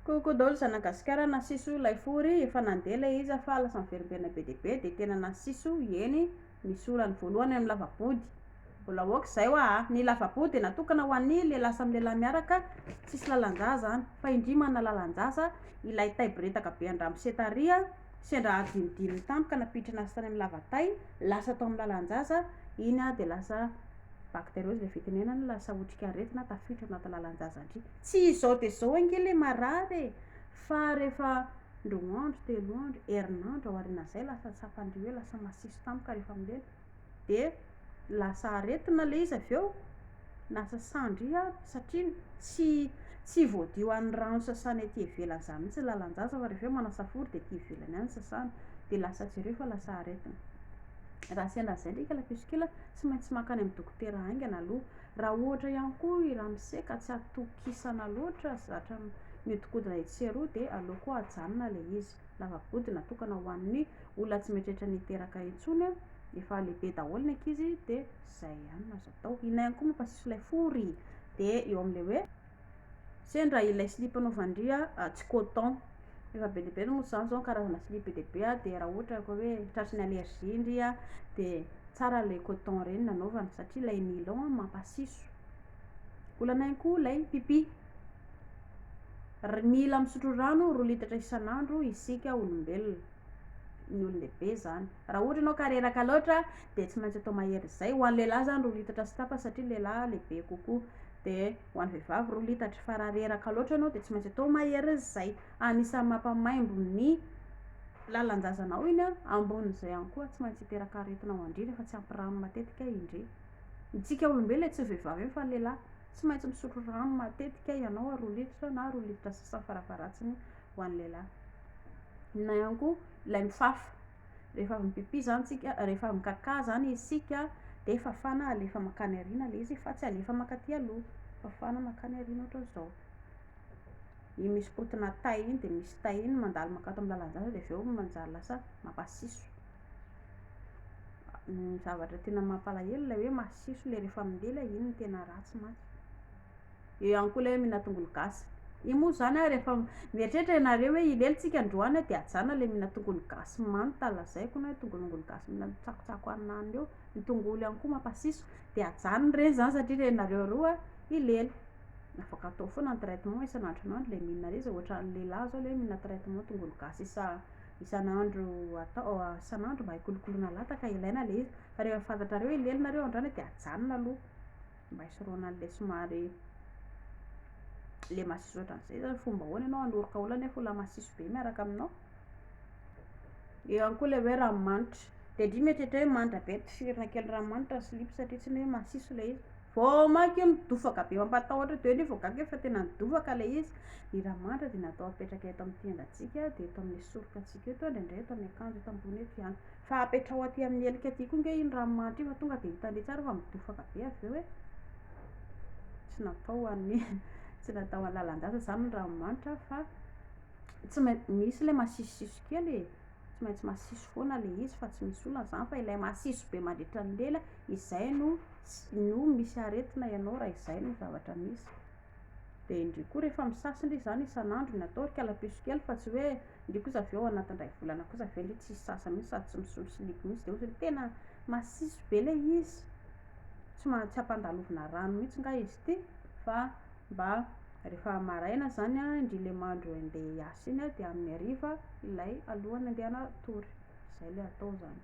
Kokoa daholo zanagasikara nasiso ilay fory efa nandeha ilay izy fa lasa miverimberina be dia be dia tena nasiso eny misy olany voalohany amin'ny lavabody mbola aoka zay hoa ny lavabody dia natokana ho an'ny lehilahy samy lehilahy miaraka tsisy lalan-jaza zany fa indri manana lalan-jaza ilay taibiretaka be andramosetaria sendra adinidininy tampoka napiditra azy tany amin'ny lavatay lasa tao amin'ny lalan-jaza iny dia lasa bactériose le fitenenany lasa otrika aretina tafiditra anaty lalan-jaza indri tsy izao dia izao angely marary fa rehefa ndroa andro telo andro herinandro ao aorian'izay lasa tsapandrio hoe lasa masiso tampoka rehefa amileny dia lasa aretina le izy avy eo na sasandry satria tsy voadio an'ny rano sasany aty ivelany zany mihitsy lalan-jaza fa rehefa hoe manasafory dia aty ivelany ihany sasany dia lasa jereo fa lasa aretina. Raha sendra zay ndraika lapisikila tsy maintsy makany amin'ny dokotera haingana aloha raha ohatra ihany koa iramoseka tsy atokisana loatra zatra miodikodina itseroa dia aleo koa ajanona le izy lavabody natokana ho an'ny olona tsy mieritreritra niteraka intsony efa lehibe daholo ny ankizy dia zay ihany no azo atao. Inay ihany koa mampasiso ilay fory dia eo amin'ilay hoe sendra ilay slip anaovandria tsy coton efa be dia be no zany zao karazana slip be dia be dia raha ohatra ka hoe tratry ny allergie indri dia tsara ilay coton ireny nanaovana satria ilay nylon mampasiso. Olanay koa ilay pipi mila misotro rano 2 litatra isan'andro isika olombelona ny olon-dehibe zany raha ohatra ianao ka reraka loatra dia tsy maintsy atao mahery izay ho an'ny lehilahy zany 2 litatra sy tapany satria lehilahy lehibe kokoa dia ho an'ny vehivavy 2 litatra fa raha reraka loatra ianao dia tsy maintsy atao mahery izay anisan'ny mampamaimbo ny lalan-jazanao iny ambonin'izay ihany koa tsy maintsy hiteraka aretina ho andry rehefa tsy ampy rano matetika indri itsika olombelona tsy vehivavy fa lehilahy tsy maintsy misotro rano matetika ianao 2 litatra na 2 litatra sasany farafaratsiny ho an'ny lehilahy. Na ihany koa ilay mifafa rehefa avy mipipi zany tsika rehefa avy mikaka zany isika dia fafana alefa makany aoriana le izy fa tsy alefa makaty aloha fafana makany aoriana ohatran'izao iny misy potina tay iny dia misy tay iny mandalo makato amin'ny lalan-jaza dia avy eo manjary lasa mampasiso. Ny zavatra tena mampalahelo ilay hoe masiso le rehefa mindela iny no tena ratsy mantsy. Eo ihany koa ilay mihina tongolo gasy iny moa zany rehefa mieritreritra ianareo hoe ilelyntsika androany dia ajanona ilay mihina tongolo gasy manta lazaiko na hoe tongolo gasy mihina tsakotsako anany eo ny tongolo ihany koa mampasiso dia ajanona ireny zany satria renareo roa ilely afaka atao foana ny traitement isan'andronandro ilay mihinana izy ohatra ny lehilahy zao ilay mihinana traitement tongolo gasy isan'andro atao isan'andro mba hikolokoloana lataka ilaina le izy fa rehefa fantatrareo ilelynareo androany dia ajanona aloha mba hisoroana an'ilay somary le masiso ohatran'izay zany fomba ahoana ianao hanoroka olona nefa olona masiso be miaraka aminao. Eo ihany koa ilay hoe ranomanitra dia indri mieritreritra hoe manitra be tifirina kely ranomanitra ny slip satria tsy ny hoe masiso ilay izy vao maka io midofaka be mampatahotra dia hoe voagaga efa tena midofaka ilay izy. Ny ranomanitra dia natao apetraka eto amin'ny tendantsika dia eto amin'ny sorokantsika eto indraindray eto amin'ny akanjo eto ambony eto ihany fa apetrao aty amin'ny helika aty koa nge iny ranomanitra io fa tonga dia hitandreo tsara fa midofaka be avy eo tsy natao an'ny tsy natao amin'ny lalan-jaza zany ny ranomanitra fa tsy misy ilay masisosiso kely tsy maintsy masiso foana le izy fa tsy misy olona zany fa ilay masiso be mandritra ny lela izay no misy aretina ianao raha izay no zavatra misy. Dia indri koa rehefa misasa indri zany isan'andro ny atao kalapiso kely fa tsy hoe indri kosa avy eo anatin'ny iray volana kosa avy eo indri tsy sasa mihitsy sady tsy misolo slip mihitsy dia ohatry tena masiso be le izy tsy ampandalovina rano mihitsy nga izy ity fa mba rehefa maraina zany indri le mandro andeha hiasa iny dia amin'ny hariva ilay alohany andehana tory izay ilay atao zany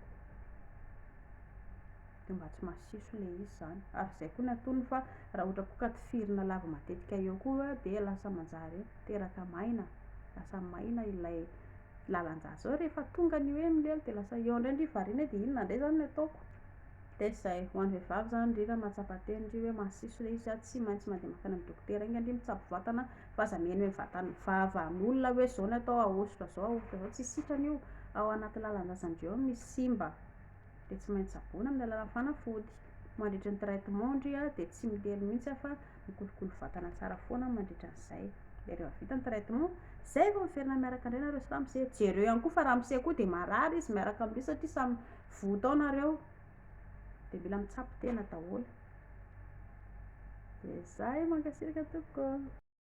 dia mba tsy masiso le izy zany ary izay koa ny antonony fa raha ohatra koa ka tifirina lava matetika eo koa dia lasa manjary teraka maina lasa maina ilay lalan-jaza ao rehefa tonga ny hoe milely dia lasa eo indray indri variana dia inona indray zany no ataoko. Dia izay ho an'ny vehivavy zany indri raha mahatsapa-teny indri hoe masiso le izy tsy maintsy mandeha makany amin'ny dokotera iny indri mitsabo vatana fa aza mihaino hoe vatany vavan'olona hoe zao ny atao ahosotra zao tsy sitrany io ao anaty lalan-jazandreo misy simba dia tsy maintsy tsaboina amin'ny alalan'ny fanafody mandritra ny traitement indri dia tsy milely mihitsy fa mikolokolo vatana tsara foana mandritra an'izay dia rehefa vita ny traitement zay vao miverina miaraka indray nareo sy ramose jereo ihany koa fa ramose koa dia marary izy miaraka amin'io satria samy voto ao nareo dia mila mitsapo tena daholo dia zay mankasiraka tompoko.